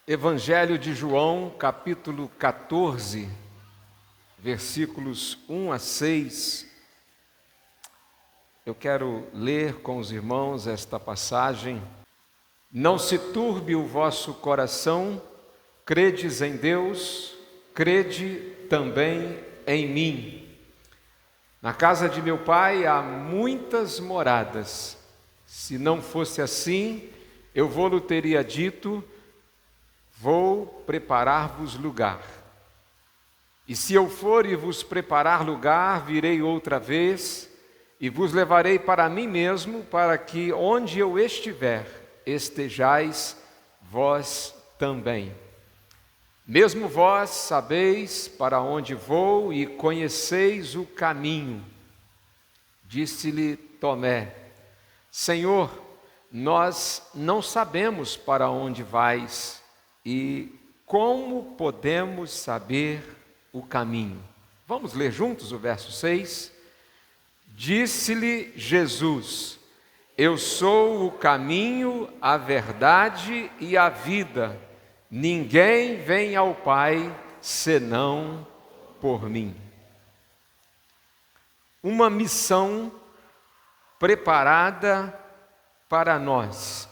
Evangelho de João, capítulo 14, versículos 1 a 6. Eu quero ler com os irmãos esta passagem. Não se turbe o vosso coração, credes em Deus, crede também em mim. Na casa de meu Pai há muitas moradas. Se não fosse assim, eu vou-lhe teria dito: vou preparar-vos lugar. E se eu for e vos preparar lugar, virei outra vez e vos levarei para mim mesmo, para que onde eu estiver, estejais vós também. Mesmo vós sabeis para onde vou e conheceis o caminho. Disse-lhe Tomé: Senhor, nós não sabemos para onde vais. E como podemos saber o caminho? Vamos ler juntos o verso 6? Disse-lhe Jesus: Eu sou o caminho, a verdade e a vida. Ninguém vem ao Pai senão por mim. Uma missão preparada para nós.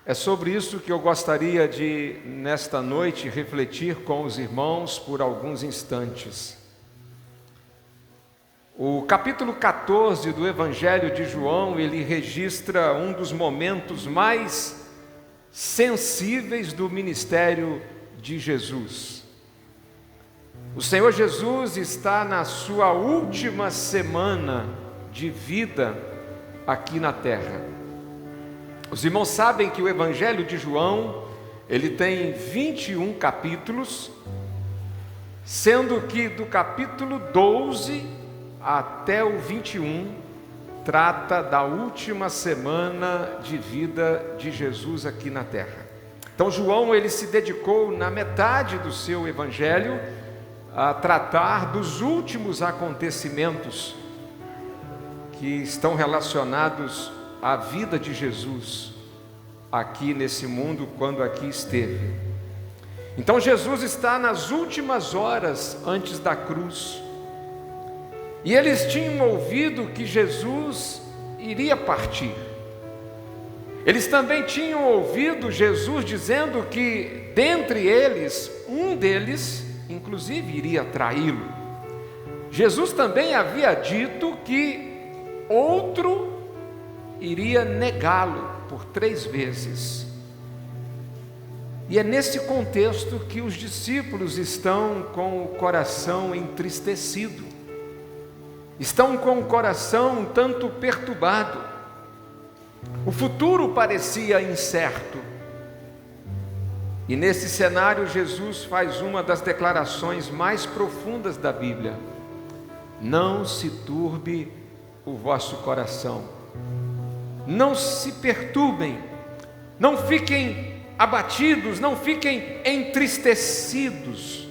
É sobre isso que eu gostaria de, nesta noite, refletir com os irmãos por alguns instantes. O capítulo 14 do Evangelho de João, ele registra um dos momentos mais sensíveis do ministério de Jesus. O Senhor Jesus está na sua última semana de vida aqui na terra. Os irmãos sabem que o Evangelho de João, ele tem 21 capítulos, sendo que do capítulo 12 até o 21, trata da última semana de vida de Jesus aqui na terra. Então João, ele se dedicou na metade do seu Evangelho a tratar dos últimos acontecimentos que estão relacionados a vida de Jesus aqui nesse mundo, quando aqui esteve. Então Jesus está nas últimas horas antes da cruz, e eles tinham ouvido que Jesus iria partir. Eles também tinham ouvido Jesus dizendo que dentre eles, um deles inclusive iria traí-lo. Jesus também havia dito que outro iria negá-lo por 3 vezes. E é nesse contexto que os discípulos estão com o coração entristecido, estão com o coração um tanto perturbado. O futuro parecia incerto. E nesse cenário Jesus faz uma das declarações mais profundas da Bíblia: não se turbe o vosso coração. Não se perturbem, não fiquem abatidos, não fiquem entristecidos.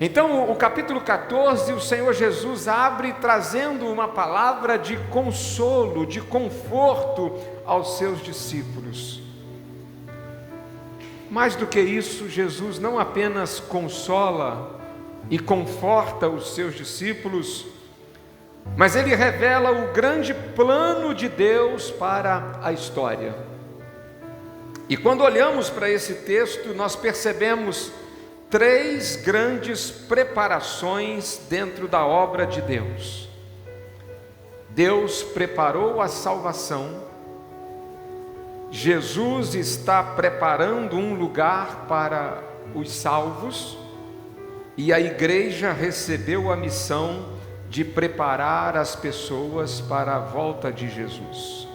Então, o capítulo 14, o Senhor Jesus abre trazendo uma palavra de consolo, de conforto aos seus discípulos. Mais do que isso, Jesus não apenas consola e conforta os seus discípulos, mas ele revela o grande plano de Deus para a história. E quando olhamos para esse texto, nós percebemos 3 grandes preparações dentro da obra de Deus. Deus preparou a salvação. Jesus está preparando um lugar para os salvos, e a igreja recebeu a missão de preparar as pessoas para a volta de Jesus.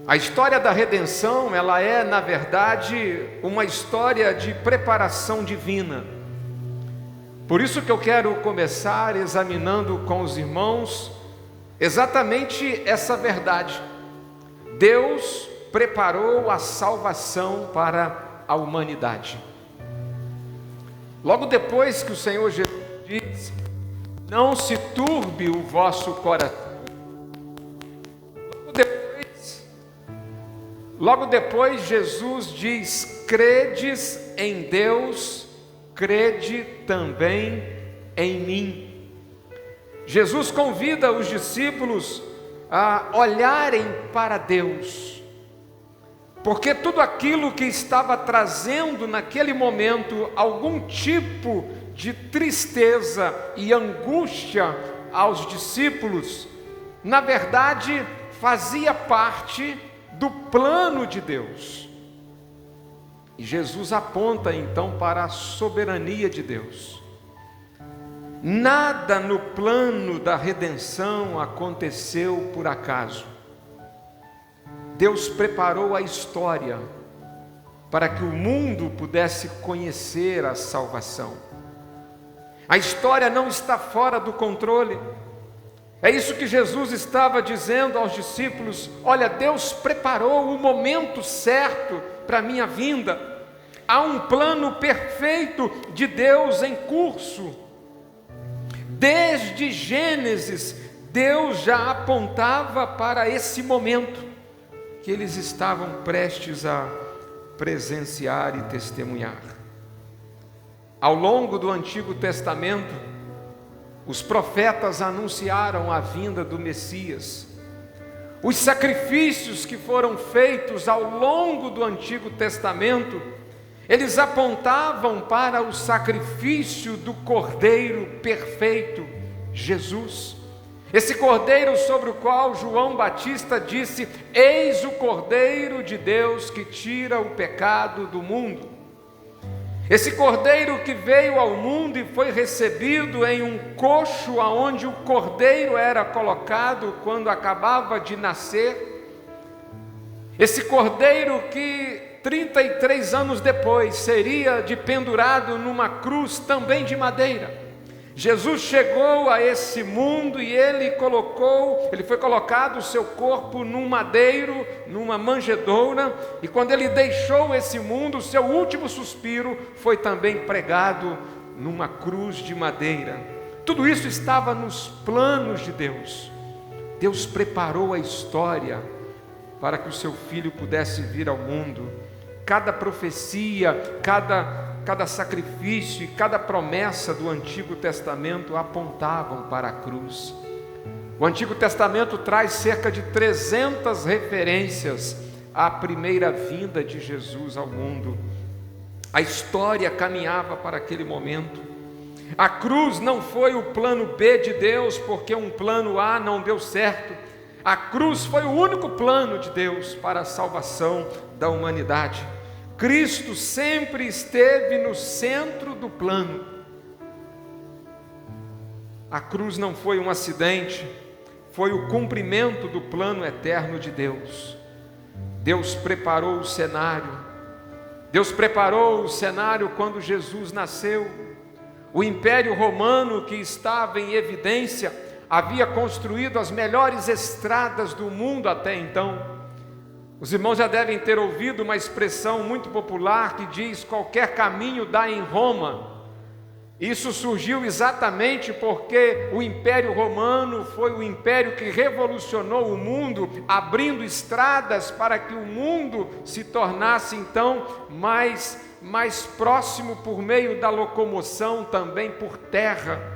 A história da redenção, ela é, na verdade, uma história de preparação divina. Por isso que eu quero começar examinando com os irmãos exatamente essa verdade. Deus preparou a salvação para a humanidade. Logo depois que o Senhor Jesus diz: não se turbe o Logo depois, Jesus diz: credes em Deus, crede também em mim. Jesus convida os discípulos a olharem para Deus, porque tudo aquilo que estava trazendo naquele momento algum tipo de tristeza e angústia aos discípulos, na verdade fazia parte do plano de Deus. E Jesus aponta então para a soberania de Deus. Nada no plano da redenção aconteceu por acaso. Deus preparou a história para que o mundo pudesse conhecer a salvação. A história não está fora do controle. É isso que Jesus estava dizendo aos discípulos: olha, Deus preparou o momento certo para a minha vinda. Há um plano perfeito de Deus em curso. Desde Gênesis, Deus já apontava para esse momento que eles estavam prestes a presenciar e testemunhar. Ao longo do Antigo Testamento, os profetas anunciaram a vinda do Messias. Os sacrifícios que foram feitos ao longo do Antigo Testamento, eles apontavam para o sacrifício do Cordeiro perfeito, Jesus. Esse Cordeiro sobre o qual João Batista disse: eis o Cordeiro de Deus que tira o pecado do mundo. Esse Cordeiro que veio ao mundo e foi recebido em um coxo aonde o Cordeiro era colocado quando acabava de nascer. Esse Cordeiro que 33 anos depois seria pendurado numa cruz também de madeira. Jesus chegou a esse mundo e ele foi colocado o seu corpo num madeiro, numa manjedoura, e quando ele deixou esse mundo, o seu último suspiro foi também pregado numa cruz de madeira. Tudo isso estava nos planos de Deus. Deus preparou a história para que o seu filho pudesse vir ao mundo. Cada profecia, cada sacrifício e cada promessa do Antigo Testamento apontavam para a cruz. O Antigo Testamento traz cerca de 300 referências à primeira vinda de Jesus ao mundo. A história caminhava para aquele momento. A cruz não foi o plano B de Deus, porque um plano A não deu certo. A cruz foi o único plano de Deus para a salvação da humanidade. Cristo sempre esteve no centro do plano. A cruz não foi um acidente, foi o cumprimento do plano eterno de Deus. Deus preparou o cenário. Deus preparou o cenário quando Jesus nasceu. O Império Romano, que estava em evidência, havia construído as melhores estradas do mundo até então. Os irmãos já devem ter ouvido uma expressão muito popular que diz: qualquer caminho dá em Roma. Isso surgiu exatamente porque o Império Romano foi o império que revolucionou o mundo, abrindo estradas para que o mundo se tornasse então mais próximo por meio da locomoção também por terra.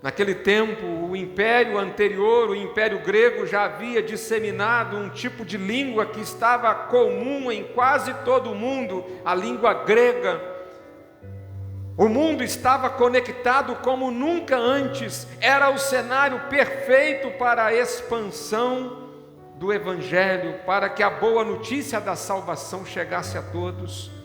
Naquele tempo, o império anterior, o Império Grego, já havia disseminado um tipo de língua que estava comum em quase todo o mundo, a língua grega. O mundo estava conectado como nunca antes, era o cenário perfeito para a expansão do Evangelho, para que a boa notícia da salvação chegasse a todos.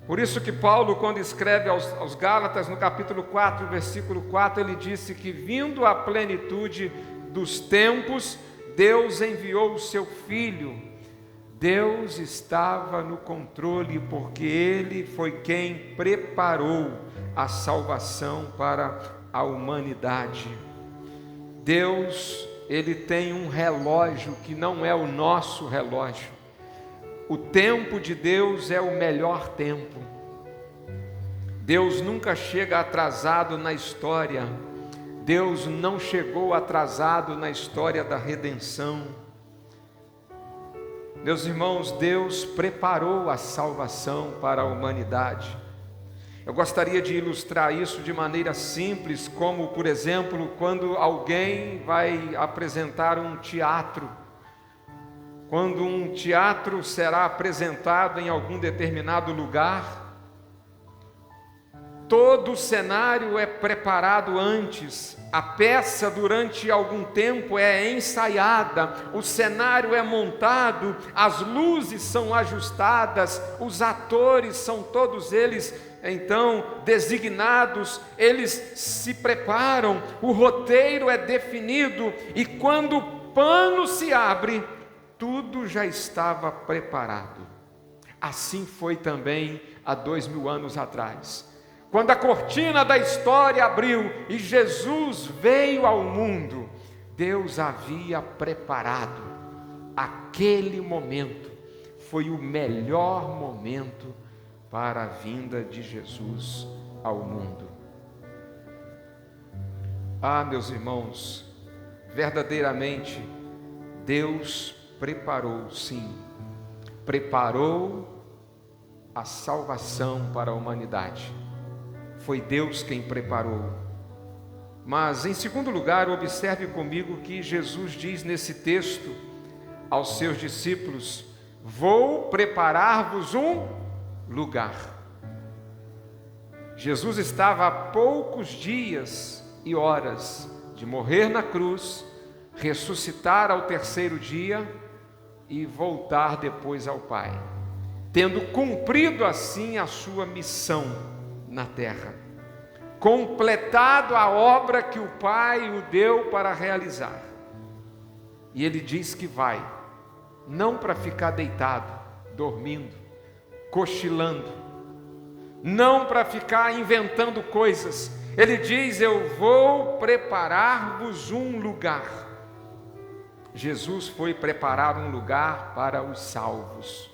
Por isso que Paulo, quando escreve aos Gálatas, no capítulo 4, versículo 4, ele disse que, vindo a plenitude dos tempos, Deus enviou o seu Filho. Deus estava no controle, porque Ele foi quem preparou a salvação para a humanidade. Deus, Ele tem um relógio que não é o nosso relógio. O tempo de Deus é o melhor tempo. Deus nunca chega atrasado na história. Deus não chegou atrasado na história da redenção. Meus irmãos, Deus preparou a salvação para a humanidade. Eu gostaria de ilustrar isso de maneira simples, como, por exemplo, quando alguém vai apresentar um teatro. Quando um teatro será apresentado em algum determinado lugar, todo o cenário é preparado antes, a peça durante algum tempo é ensaiada, o cenário é montado, as luzes são ajustadas, os atores são todos eles então designados, eles se preparam, o roteiro é definido e quando o pano se abre, tudo já estava preparado. Assim foi também há 2000 anos atrás. Quando a cortina da história abriu e Jesus veio ao mundo, Deus havia preparado aquele momento. Foi o melhor momento para a vinda de Jesus ao mundo. Ah, meus irmãos, verdadeiramente Deus preparou, sim, preparou a salvação para a humanidade. Foi Deus quem preparou. Mas, em segundo lugar, observe comigo que Jesus diz nesse texto aos seus discípulos: vou preparar-vos um lugar. Jesus estava a poucos dias e horas de morrer na cruz, ressuscitar ao terceiro dia e voltar depois ao Pai, tendo cumprido assim a sua missão na terra, completado a obra que o Pai o deu para realizar. E ele diz que vai, não para ficar deitado, dormindo, cochilando, não para ficar inventando coisas. Ele diz: eu vou preparar-vos um lugar. Jesus foi preparar um lugar para os salvos.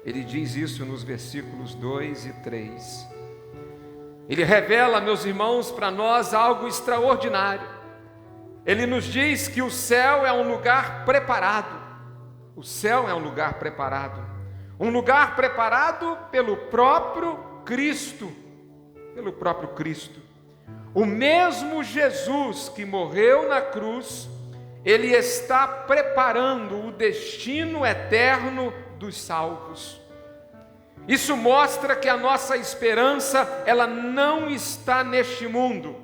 Ele diz isso nos versículos 2 e 3. Ele revela, meus irmãos, para nós algo extraordinário. Ele nos diz que o céu é um lugar preparado. O céu é um lugar preparado. Um lugar preparado pelo próprio Cristo. Pelo próprio Cristo. O mesmo Jesus que morreu na cruz, ele está preparando o destino eterno dos salvos. Isso mostra que a nossa esperança, ela não está neste mundo.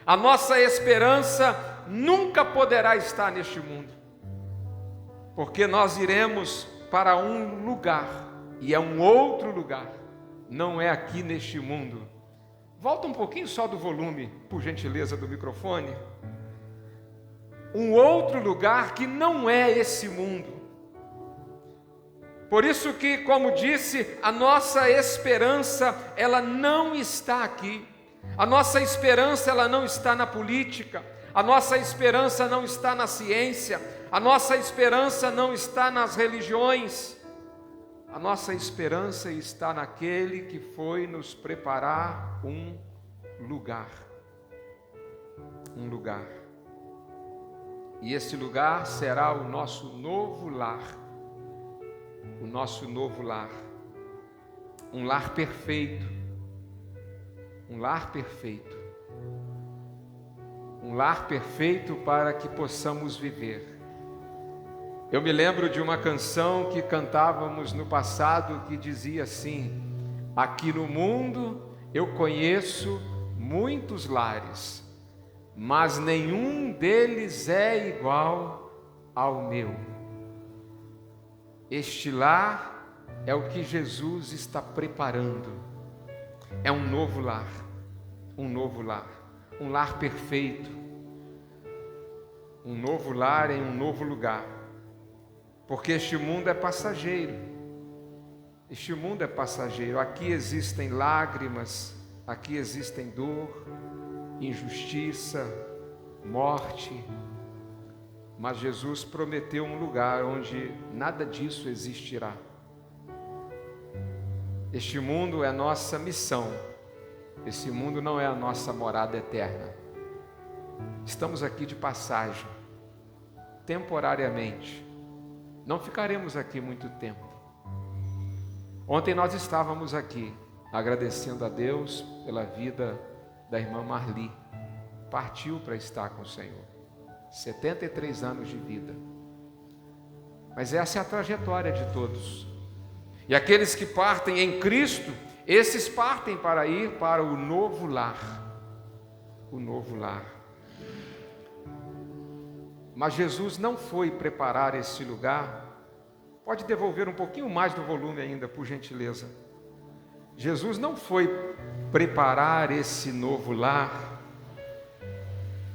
A nossa esperança nunca poderá estar neste mundo, porque nós iremos para um lugar, e é um outro lugar, não é aqui neste mundo. Volta um pouquinho só do volume, por gentileza, do microfone. Um outro lugar que não é esse mundo. Por isso que, como disse, a nossa esperança, ela não está aqui. A nossa esperança, ela não está na política. A nossa esperança não está na ciência. A nossa esperança não está nas religiões. A nossa esperança está naquele que foi nos preparar um lugar. Um lugar. E esse lugar será o nosso novo lar. O nosso novo lar. Um lar perfeito. Um lar perfeito. Um lar perfeito para que possamos viver. Eu me lembro de uma canção que cantávamos no passado que dizia assim: aqui no mundo eu conheço muitos lares, mas nenhum deles é igual ao meu. Este lar é o que Jesus está preparando. É um novo lar, um novo lar, um lar perfeito, um novo lar em um novo lugar, porque este mundo é passageiro, este mundo é passageiro. Aqui existem lágrimas, aqui existem dor, injustiça, morte, mas Jesus prometeu um lugar onde nada disso existirá. Este mundo é nossa missão, esse mundo não é a nossa morada eterna. Estamos aqui de passagem, temporariamente, não ficaremos aqui muito tempo. Ontem nós estávamos aqui agradecendo a Deus pela vida da irmã Marli. Partiu para estar com o Senhor. 73 anos de vida. Mas essa é a trajetória de todos. E aqueles que partem em Cristo, esses partem para ir para o novo lar. O novo lar. Mas Jesus não foi preparar esse lugar. Pode devolver um pouquinho mais do volume ainda, por gentileza. Jesus não foi preparar esse novo lar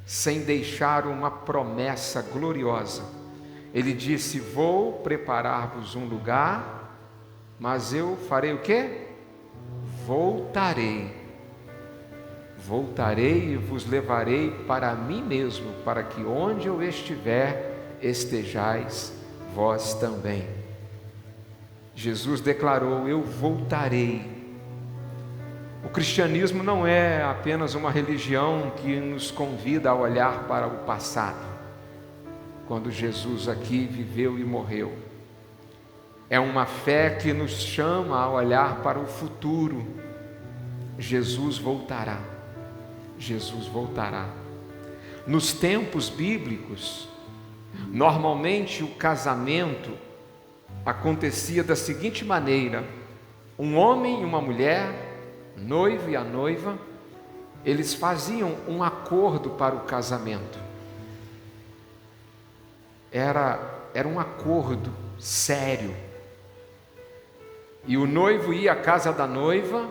sem deixar uma promessa gloriosa. Ele disse: vou preparar-vos um lugar, mas eu farei o quê? Voltarei e vos levarei para mim mesmo, para que onde eu estiver, estejais vós também. Jesus declarou: eu voltarei. O cristianismo não é apenas uma religião que nos convida a olhar para o passado, quando Jesus aqui viveu e morreu. É uma fé que nos chama a olhar para o futuro. Jesus voltará. Jesus voltará. Nos tempos bíblicos, normalmente o casamento acontecia da seguinte maneira: um homem e uma mulher, noivo e a noiva, eles faziam um acordo para o casamento. Era um acordo sério. E o noivo ia à casa da noiva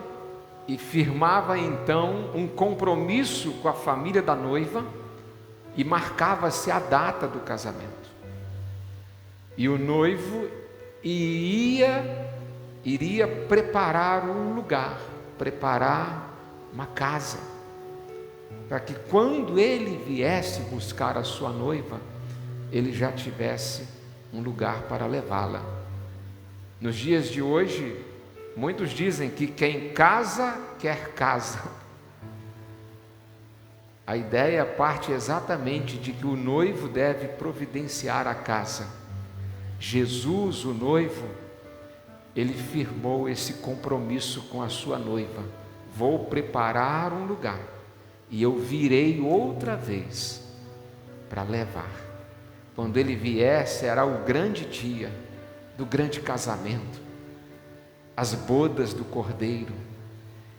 e firmava então um compromisso com a família da noiva e marcava-se a data do casamento. E o noivo iria preparar um lugar, preparar uma casa, para que quando ele viesse buscar a sua noiva, ele já tivesse um lugar para levá-la. Nos dias de hoje, muitos dizem que quem casa, quer casa. A ideia parte exatamente de que o noivo deve providenciar a casa. Jesus, o noivo, ele firmou esse compromisso com a sua noiva: vou preparar um lugar e eu virei outra vez para levar. Quando ele vier, será o grande dia do grande casamento, as bodas do Cordeiro,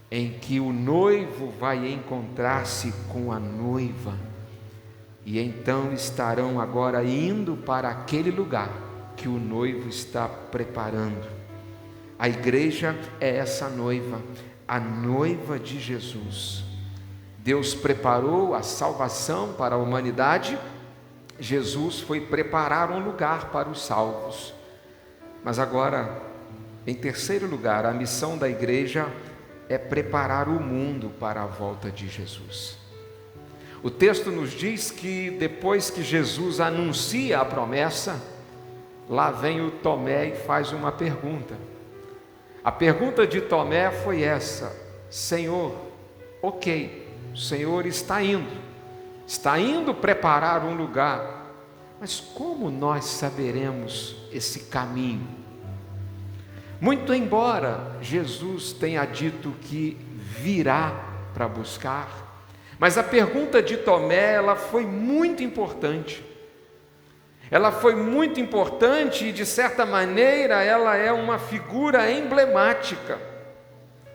em que o noivo vai encontrar-se com a noiva, e então estarão agora indo para aquele lugar que o noivo está preparando. A igreja é essa noiva, a noiva de Jesus. Deus preparou a salvação para a humanidade, Jesus foi preparar um lugar para os salvos. Mas agora, em terceiro lugar, a missão da igreja é preparar o mundo para a volta de Jesus. O texto nos diz que depois que Jesus anuncia a promessa, lá vem o Tomé e faz uma pergunta. A pergunta de Tomé foi essa: Senhor, ok, o Senhor está indo preparar um lugar, mas como nós saberemos esse caminho? Muito embora Jesus tenha dito que virá para buscar, mas a pergunta de Tomé, ela foi muito importante. Ela foi muito importante e, de certa maneira, ela é uma figura emblemática,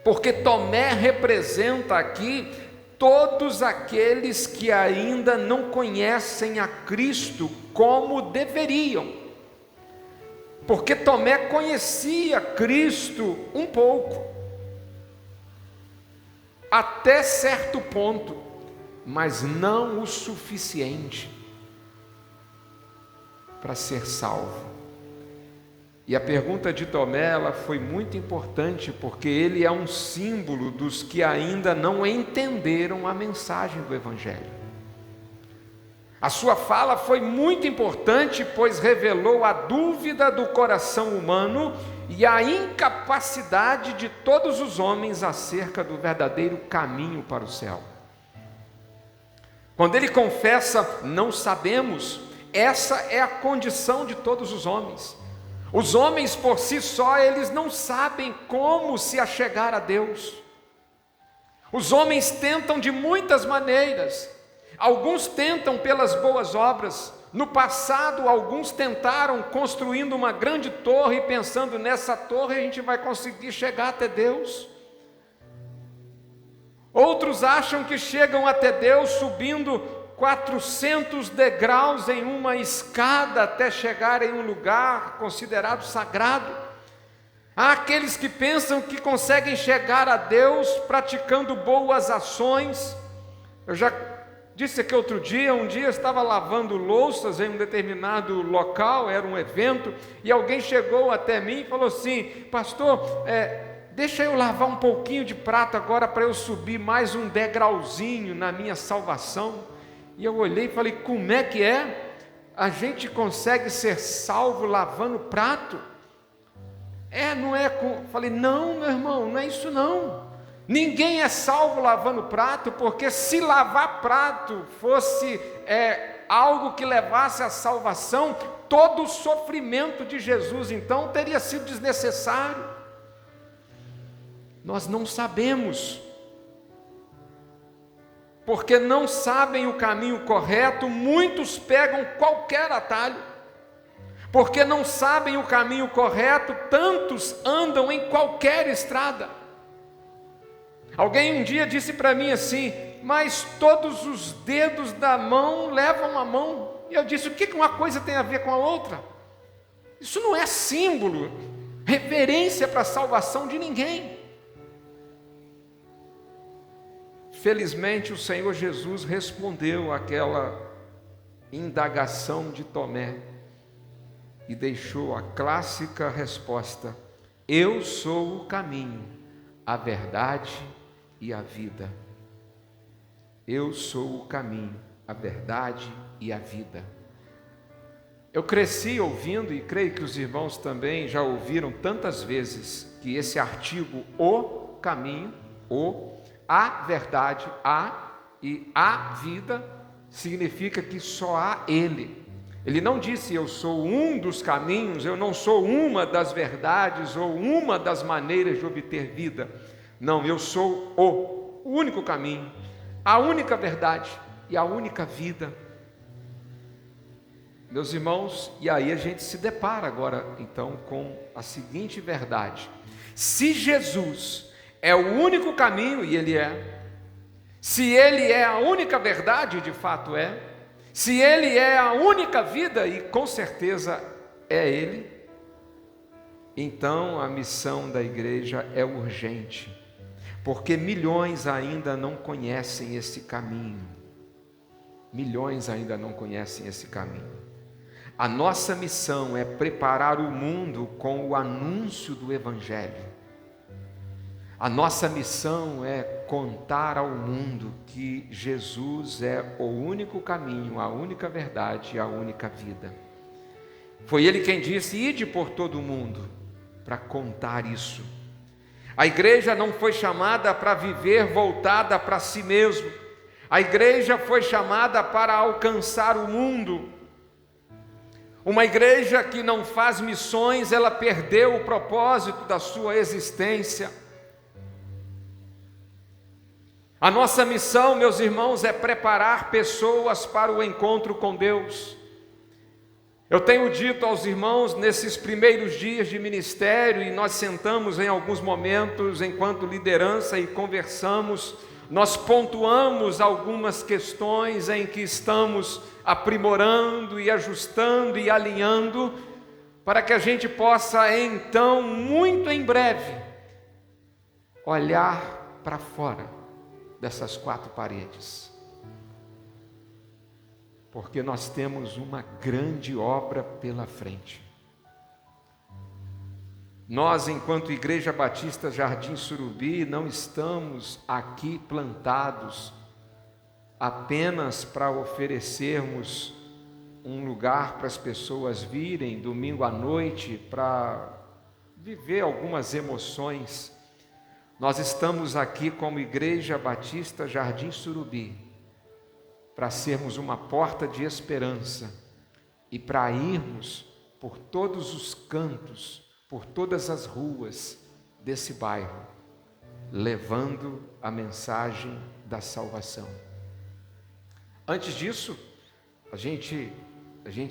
porque Tomé representa aqui todos aqueles que ainda não conhecem a Cristo como deveriam, porque Tomé conhecia Cristo um pouco, até certo ponto, mas não o suficiente para ser salvo. E a pergunta de Tomé, ela foi muito importante, porque ele é um símbolo dos que ainda não entenderam a mensagem do Evangelho. A sua fala foi muito importante, pois revelou a dúvida do coração humano e a incapacidade de todos os homens acerca do verdadeiro caminho para o céu. Quando ele confessa, não sabemos, essa é a condição de todos os homens. Os homens por si só, eles não sabem como se achegar a Deus. Os homens tentam de muitas maneiras. Alguns tentam pelas boas obras. No passado, alguns tentaram construindo uma grande torre, pensando nessa torre a gente vai conseguir chegar até Deus. Outros acham que chegam até Deus subindo 400 degraus em uma escada até chegar em um lugar considerado sagrado. Há aqueles que pensam que conseguem chegar a Deus praticando boas ações. Eu já disse aqui outro dia, um dia eu estava lavando louças em um determinado local, era um evento, e alguém chegou até mim e falou assim: pastor, deixa eu lavar um pouquinho de prato agora para eu subir mais um degrauzinho na minha salvação. E eu olhei e falei: como é que é? A gente consegue ser salvo lavando prato? Não é com... Falei: não, meu irmão, não é isso não. Ninguém é salvo lavando prato, porque se lavar prato fosse algo que levasse à salvação, todo o sofrimento de Jesus então teria sido desnecessário. Nós não sabemos. Porque não sabem o caminho correto, muitos pegam qualquer atalho. Porque não sabem o caminho correto, tantos andam em qualquer estrada. Alguém um dia disse para mim assim: mas todos os dedos da mão levam a mão. E eu disse: o que uma coisa tem a ver com a outra? Isso não é símbolo, referência para a salvação de ninguém. Felizmente o Senhor Jesus respondeu àquela indagação de Tomé e deixou a clássica resposta: eu sou o caminho, a verdade e a vida. Eu sou o caminho, a verdade e a vida. Eu cresci ouvindo, e creio que os irmãos também já ouviram tantas vezes, que esse artigo, o caminho, a verdade, e a vida, significa que só há Ele. Ele não disse: eu sou um dos caminhos, eu não sou uma das verdades ou uma das maneiras de obter vida. Não, eu sou o único caminho, a única verdade e a única vida. Meus irmãos, e aí a gente se depara agora então com a seguinte verdade: se Jesus é o único caminho, e Ele é, se Ele é a única verdade, de fato é, se Ele é a única vida, e com certeza é Ele, então a missão da igreja é urgente, porque milhões ainda não conhecem esse caminho. Milhões ainda não conhecem esse caminho. A nossa missão é preparar o mundo com o anúncio do Evangelho. A nossa missão é contar ao mundo que Jesus é o único caminho, a única verdade e a única vida. Foi Ele quem disse: ide por todo o mundo, para contar isso. A igreja não foi chamada para viver voltada para si mesmo. A igreja foi chamada para alcançar o mundo. Uma igreja que não faz missões, ela perdeu o propósito da sua existência. A nossa missão, meus irmãos, é preparar pessoas para o encontro com Deus. Eu tenho dito aos irmãos, nesses primeiros dias de ministério, e nós sentamos em alguns momentos enquanto liderança e conversamos, nós pontuamos algumas questões em que estamos aprimorando e ajustando e alinhando, para que a gente possa então, muito em breve, olhar para fora dessas quatro paredes, porque nós temos uma grande obra pela frente. Nós, enquanto Igreja Batista Jardim Surubi, não estamos aqui plantados apenas para oferecermos um lugar para as pessoas virem domingo à noite para viver algumas emoções. Nós estamos aqui como Igreja Batista Jardim Surubi para sermos uma porta de esperança e para irmos por todos os cantos, por todas as ruas desse bairro, levando a mensagem da salvação. Antes disso, a gente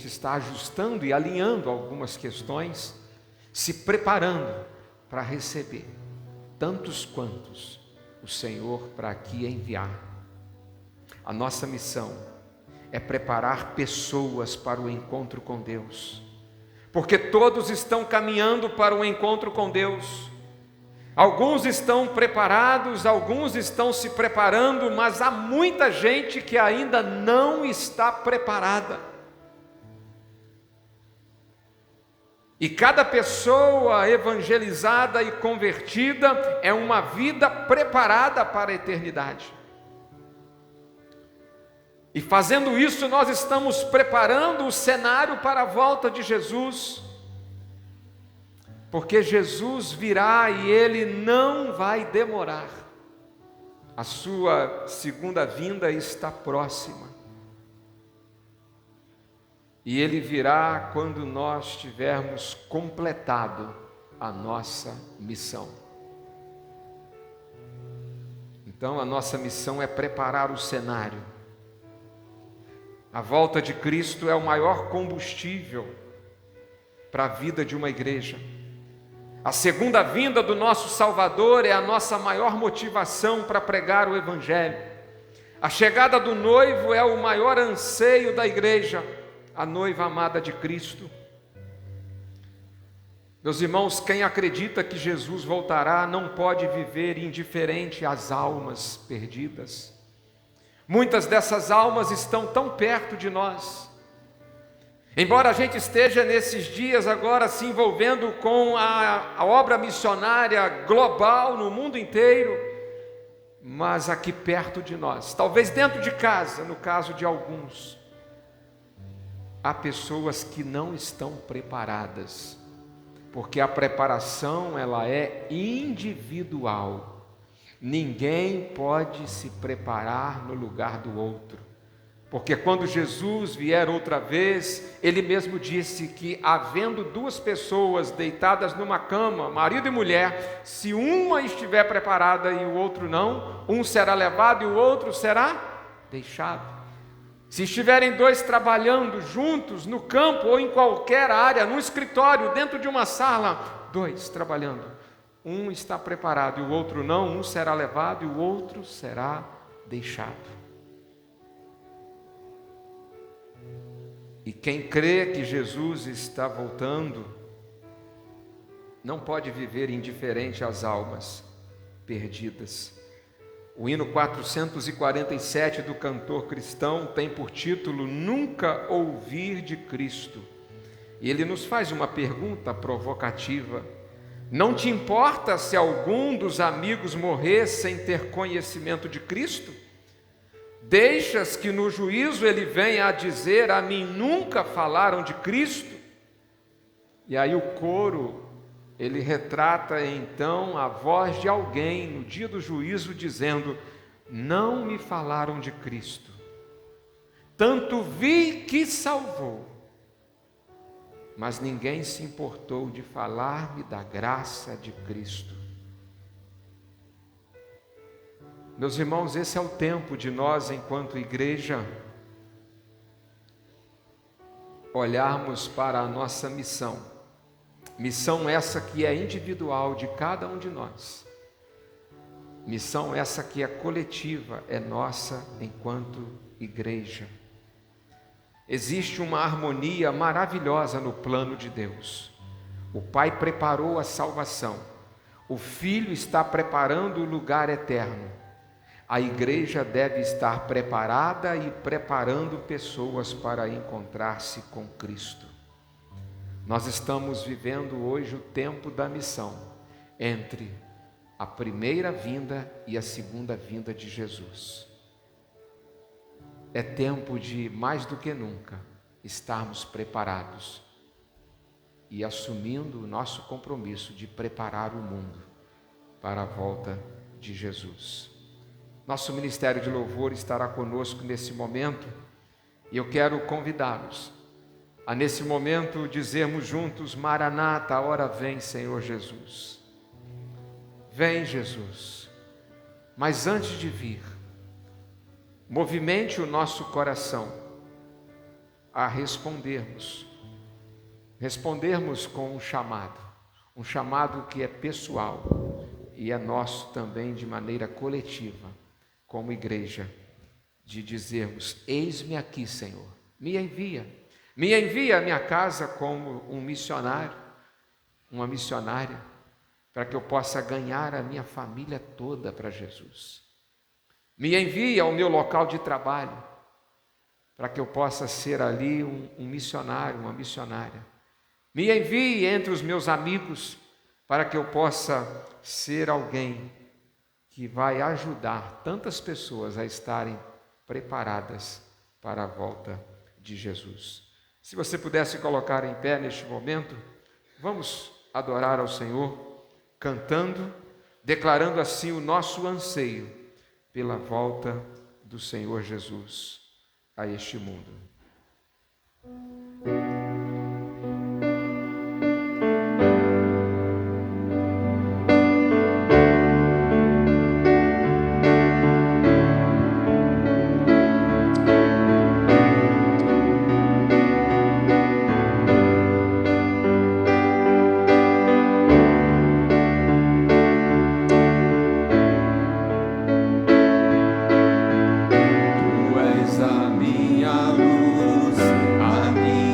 está ajustando e alinhando algumas questões, se preparando para receber tantos quantos o Senhor para aqui enviar. A nossa missão é preparar pessoas para o encontro com Deus, porque todos estão caminhando para o encontro com Deus. Alguns estão preparados, alguns estão se preparando, mas há muita gente que ainda não está preparada. E cada pessoa evangelizada e convertida é uma vida preparada para a eternidade. E fazendo isso, nós estamos preparando o cenário para a volta de Jesus, porque Jesus virá e Ele não vai demorar. A sua segunda vinda está próxima. E Ele virá quando nós tivermos completado a nossa missão. Então, a nossa missão é preparar o cenário. A volta de Cristo é o maior combustível para a vida de uma igreja. A segunda vinda do nosso Salvador é a nossa maior motivação para pregar o Evangelho. A chegada do noivo é o maior anseio da igreja, a noiva amada de Cristo. Meus irmãos, quem acredita que Jesus voltará não pode viver indiferente às almas perdidas. Muitas dessas almas estão tão perto de nós. Embora a gente esteja nesses dias agora se envolvendo com a obra missionária global no mundo inteiro, mas aqui perto de nós, talvez dentro de casa, no caso de alguns, há pessoas que não estão preparadas, porque a preparação ela é individual. Ninguém pode se preparar no lugar do outro. Porque quando Jesus vier outra vez, Ele mesmo disse que, havendo duas pessoas deitadas numa cama, marido e mulher, se uma estiver preparada e o outro não, um será levado e o outro será deixado. Se estiverem dois trabalhando juntos no campo ou em qualquer área, num escritório, dentro de uma sala, dois trabalhando, um está preparado e o outro não, um será levado e o outro será deixado. E quem crê que Jesus está voltando, não pode viver indiferente às almas perdidas. O hino 447 do cantor cristão tem por título Nunca Ouvir de Cristo. E ele nos faz uma pergunta provocativa: não te importa se algum dos amigos morrer sem ter conhecimento de Cristo? Deixas que no juízo ele venha a dizer: a mim nunca falaram de Cristo? E aí o coro, ele retrata então a voz de alguém no dia do juízo dizendo: não me falaram de Cristo, tanto vi que salvou, mas ninguém se importou de falar-me da graça de Cristo. Meus irmãos, esse é o tempo de nós, enquanto igreja, olharmos para a nossa missão. Missão essa que é individual de cada um de nós. Missão essa que é coletiva, é nossa enquanto igreja. Existe uma harmonia maravilhosa no plano de Deus. O Pai preparou a salvação. O Filho está preparando o lugar eterno. A igreja deve estar preparada e preparando pessoas para encontrar-se com Cristo. Nós estamos vivendo hoje o tempo da missão, entre a primeira vinda e a segunda vinda de Jesus. É tempo de, mais do que nunca, estarmos preparados e assumindo o nosso compromisso de preparar o mundo para a volta de Jesus. Nosso Ministério de Louvor estará conosco nesse momento e eu quero convidá-los a nesse momento dizermos juntos: Maranata, a hora vem, Senhor Jesus. Vem, Jesus. Mas antes de vir, movimente o nosso coração a respondermos com um chamado que é pessoal e é nosso também de maneira coletiva, como igreja, de dizermos: eis-me aqui, Senhor, me envia à minha casa como um missionário, uma missionária, para que eu possa ganhar a minha família toda para Jesus. Me envia ao meu local de trabalho, para que eu possa ser ali um missionário, uma missionária. Me envie entre os meus amigos, para que eu possa ser alguém que vai ajudar tantas pessoas a estarem preparadas para a volta de Jesus. Se você pudesse colocar em pé neste momento, vamos adorar ao Senhor, cantando, declarando assim o nosso anseio pela volta do Senhor Jesus a este mundo. Tu és a minha luz, a minha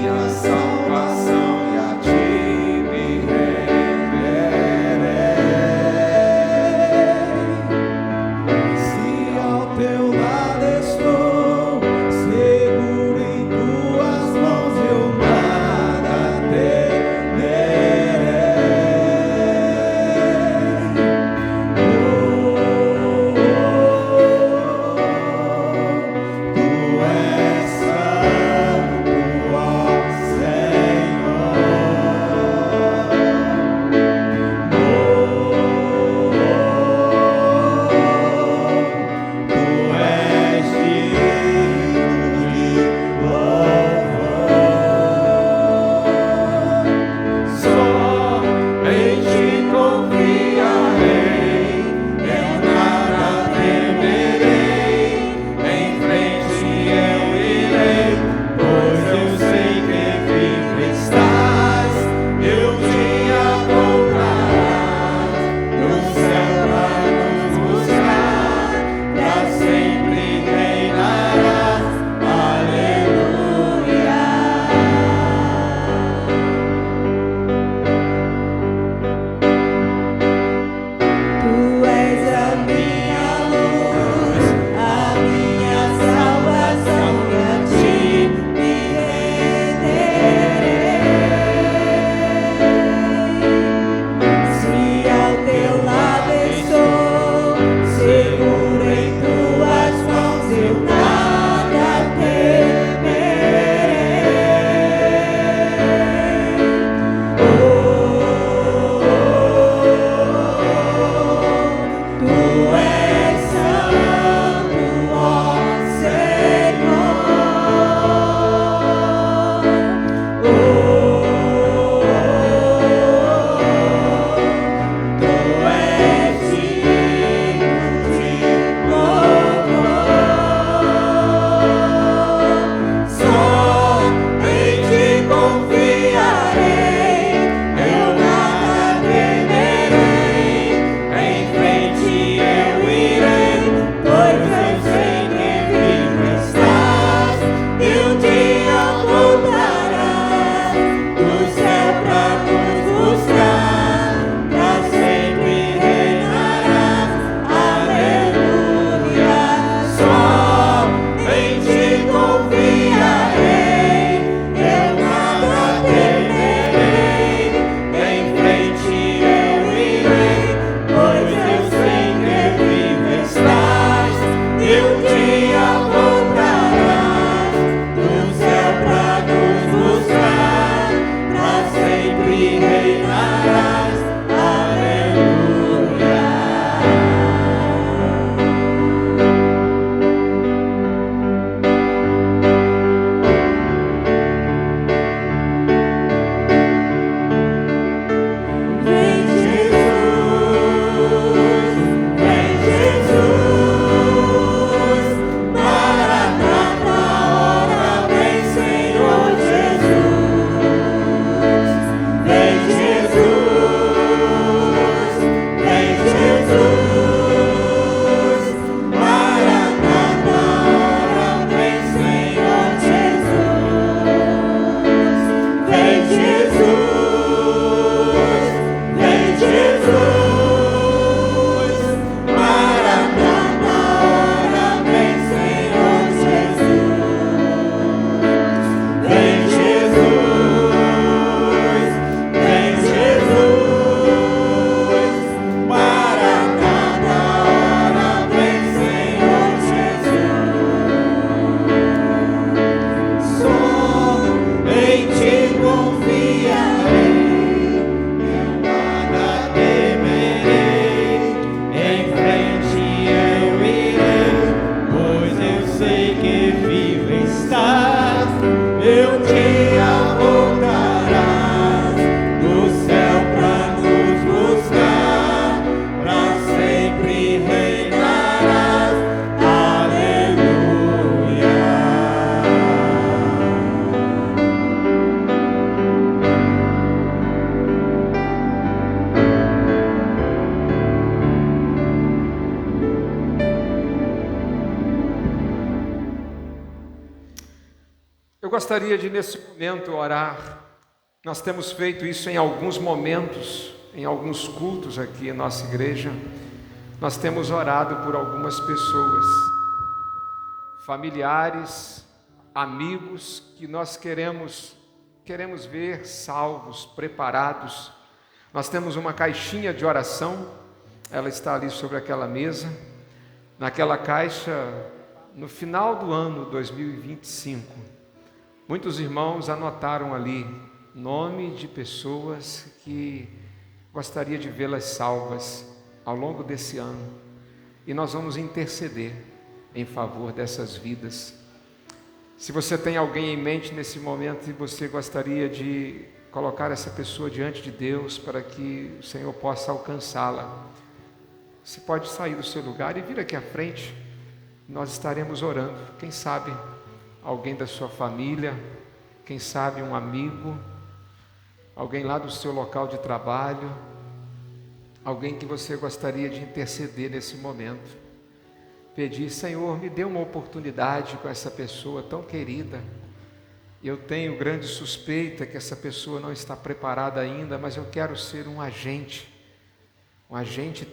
gostaria de, nesse momento, orar. Nós temos feito isso em alguns momentos, em alguns cultos aqui em nossa igreja. Nós temos orado por algumas pessoas, familiares, amigos, que nós queremos ver salvos, preparados. Nós temos uma caixinha de oração, ela está ali sobre aquela mesa. Naquela caixa, no final do ano 2025, muitos irmãos anotaram ali nome de pessoas que gostaria de vê-las salvas ao longo desse ano, e nós vamos interceder em favor dessas vidas. Se você tem alguém em mente nesse momento e você gostaria de colocar essa pessoa diante de Deus para que o Senhor possa alcançá-la, você pode sair do seu lugar e vir aqui à frente. Nós estaremos orando. Quem sabe alguém da sua família, quem sabe um amigo, alguém lá do seu local de trabalho, alguém que você gostaria de interceder nesse momento. Pedir: Senhor, me dê uma oportunidade com essa pessoa tão querida. Eu tenho grande suspeita que essa pessoa não está preparada ainda, mas eu quero ser um agente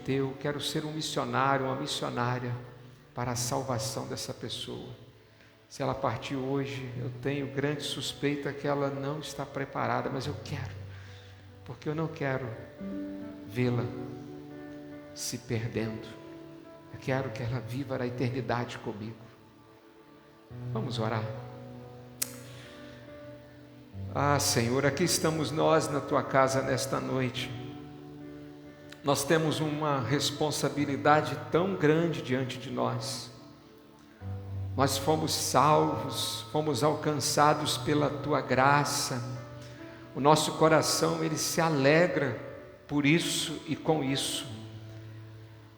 teu, quero ser um missionário, uma missionária para a salvação dessa pessoa. Se ela partir hoje, eu tenho grande suspeita que ela não está preparada, mas eu quero, porque eu não quero vê-la se perdendo. Eu quero que ela viva na eternidade comigo. Vamos orar. Ah, Senhor, aqui estamos nós na Tua casa nesta noite. Nós temos uma responsabilidade tão grande diante de nós. Nós fomos salvos, fomos alcançados pela Tua graça. O nosso coração, ele se alegra por isso e com isso.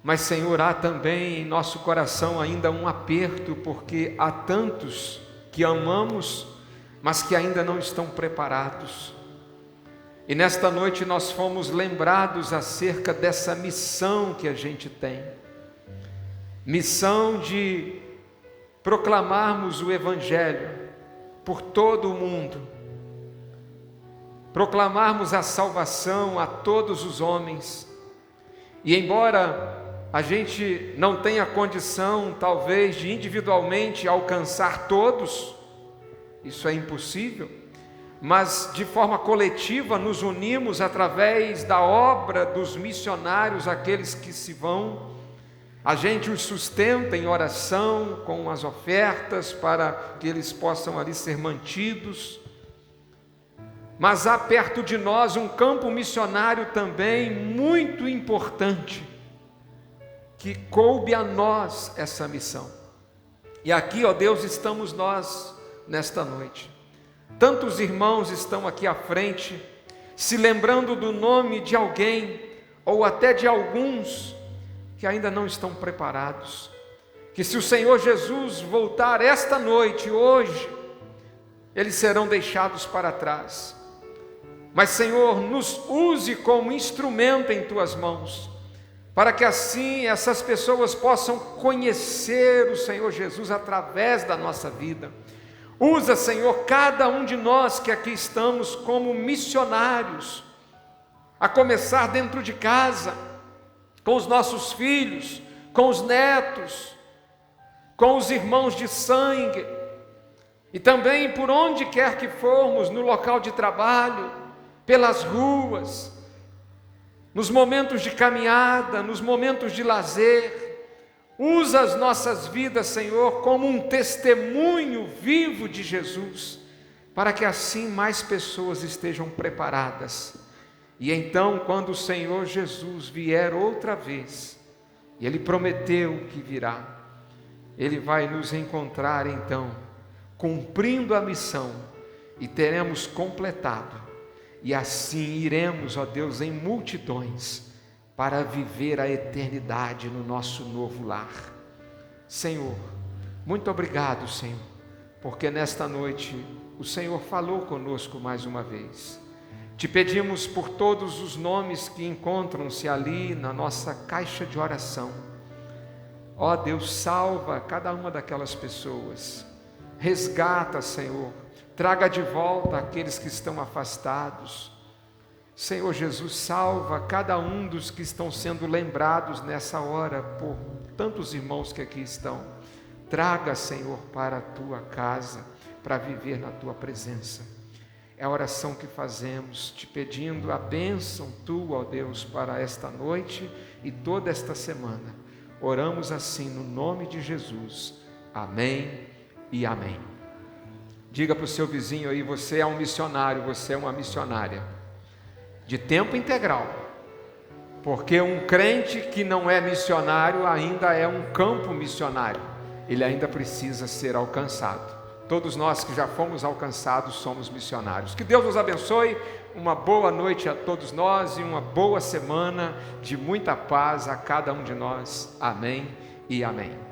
Mas, Senhor, há também em nosso coração ainda um aperto, porque há tantos que amamos, mas que ainda não estão preparados. E nesta noite nós fomos lembrados acerca dessa missão que a gente tem. Missão de proclamarmos o Evangelho por todo o mundo. Proclamarmos a salvação a todos os homens. E embora a gente não tenha condição, talvez, de individualmente alcançar todos, isso é impossível, mas de forma coletiva nos unimos através da obra dos missionários, aqueles que se vão. A gente os sustenta em oração, com as ofertas, para que eles possam ali ser mantidos. Mas há perto de nós um campo missionário também muito importante, que coube a nós essa missão. E aqui, ó Deus, estamos nós nesta noite. Tantos irmãos estão aqui à frente, se lembrando do nome de alguém, ou até de alguns que ainda não estão preparados. Que se o Senhor Jesus voltar esta noite, hoje, eles serão deixados para trás. Mas, Senhor, nos use como instrumento em Tuas mãos, para que assim essas pessoas possam conhecer o Senhor Jesus através da nossa vida. Usa, Senhor, cada um de nós que aqui estamos como missionários, a começar dentro de casa, com os nossos filhos, com os netos, com os irmãos de sangue, e também por onde quer que formos, no local de trabalho, pelas ruas, nos momentos de caminhada, nos momentos de lazer. Usa as nossas vidas, Senhor, como um testemunho vivo de Jesus, para que assim mais pessoas estejam preparadas. E então, quando o Senhor Jesus vier outra vez, e Ele prometeu que virá, Ele vai nos encontrar então, cumprindo a missão, e teremos completado, e assim iremos, ó Deus, em multidões, para viver a eternidade no nosso novo lar. Senhor, muito obrigado, Senhor, porque nesta noite o Senhor falou conosco mais uma vez. Te pedimos por todos os nomes que encontram-se ali na nossa caixa de oração. Ó Deus, salva cada uma daquelas pessoas, resgata, Senhor, traga de volta aqueles que estão afastados. Senhor Jesus, salva cada um dos que estão sendo lembrados nessa hora, por tantos irmãos que aqui estão. Traga, Senhor, para a tua casa, para viver na tua presença. É a oração que fazemos, te pedindo a bênção tua, ó Deus, para esta noite e toda esta semana. Oramos assim no nome de Jesus. Amém e amém. Diga para o seu vizinho aí, você é um missionário, você é uma missionária, de tempo integral. Porque um crente que não é missionário ainda é um campo missionário. Ele ainda precisa ser alcançado. Todos nós que já fomos alcançados somos missionários. Que Deus nos abençoe, uma boa noite a todos nós e uma boa semana de muita paz a cada um de nós. Amém e amém.